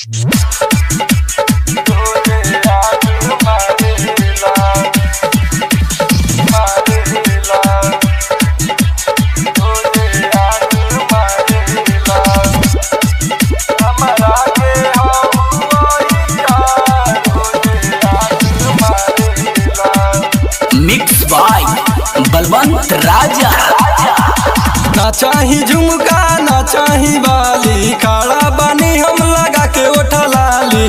Mix by Balwant राजा। ना चाही झुमका ना चाही बाली, खड़ा बानी हम लगा के ओठा लाली।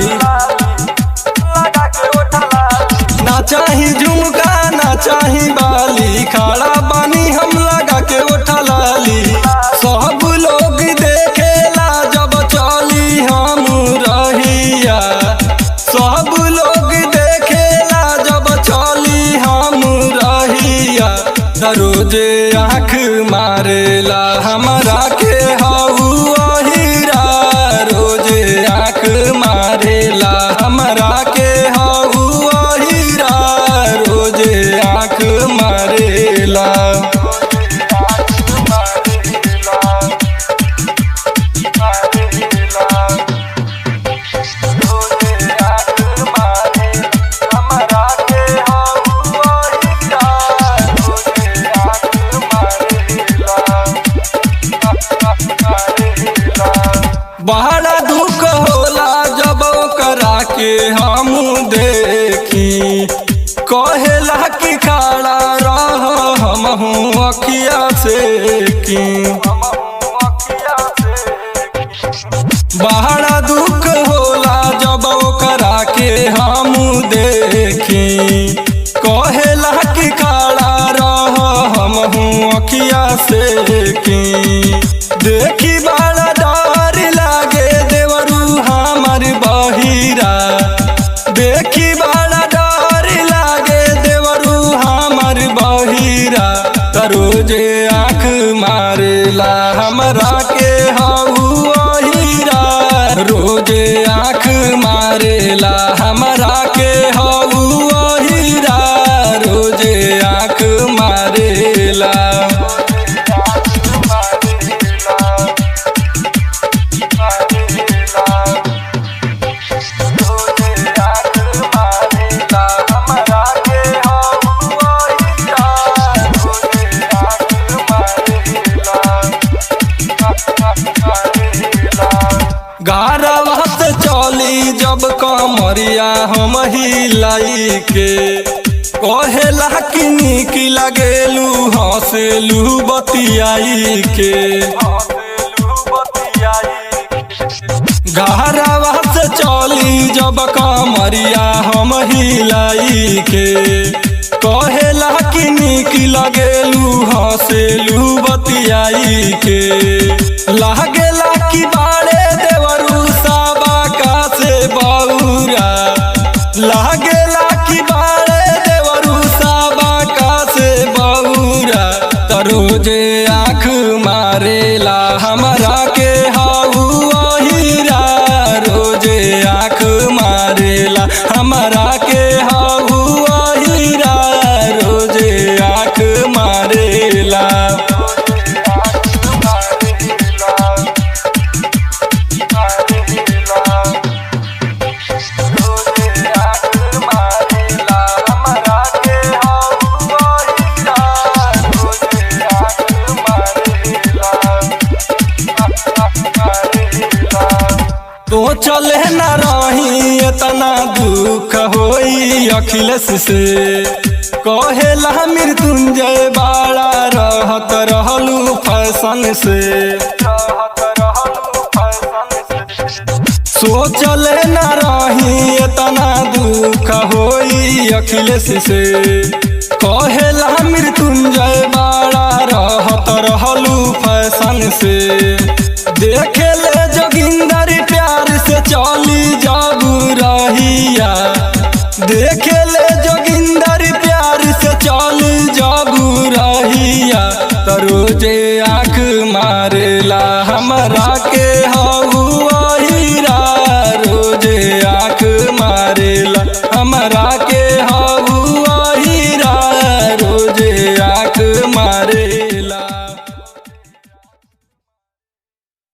ना चाही झुमका ना चाही बाली, खड़ा बानी हम लगा के ओठा लाली। सब लोग देखेला जब चली हम रहिया, सब लोग देखेला जब चली हम रहिया। रोजे आँख मारेला हमरा के हऊ हीरा, रोजे आँख मारेला हमरा के हऊ हीरा, रोजे आँख मारेला। बड़ा दुख होला जब ओकरा के हम देखी, कहेला कि खड़ा रह हमहू अखिया से की। बड़ा दुख होला जब ओकरा के हम देखी, कहेला कि खड़ा रह हमहू अखिया से की। देखी बड़ा डर लागे देवरू हमार बहिरा, देखी बड़ा डर लागे देवरू हमार बहिरा। रोजे आँख मारेला हमरा के हऊ हीरा, रोजे आँख मारेला हमरा के हऊ हीरा, रोजे आँख मारेला। गारवा से चली जब कमरिया हम हिलाई के, कहेला कि निक लगेलू हंसेलू बतियाई के। गारवा से चली जब कमरिया हम हिलाई के, कहेला कि निक लगेलू हंसेलू बतियाई के। लागेला कि बाड़े देवरू साबा का से बौरा, लागेला कि बाड़े देवरू साबा का से बौरा। रोजे आँख मारेला हमरा के हऊ हीरा, रोजे आँख मारेला हमरा के हऊ हीरा, रोजे आँख मारेला। तो चले न रही इतना दुख होई अखिलेश से, कहेला मृत्युंजय बाड़ा रहत रहलू फैशन से। सोचले न रही इतना दुख होई अखिलेश से, कहेला मृत्युंजय बाड़ा रहत रहलू फैशन से। देखे ले जोगिंदर प्यार से चली जाबू रहिया, देखे ले जोगिंदर प्यार से चली जाबू रहिया। रोजे आँख मारेला हमरा के हऊ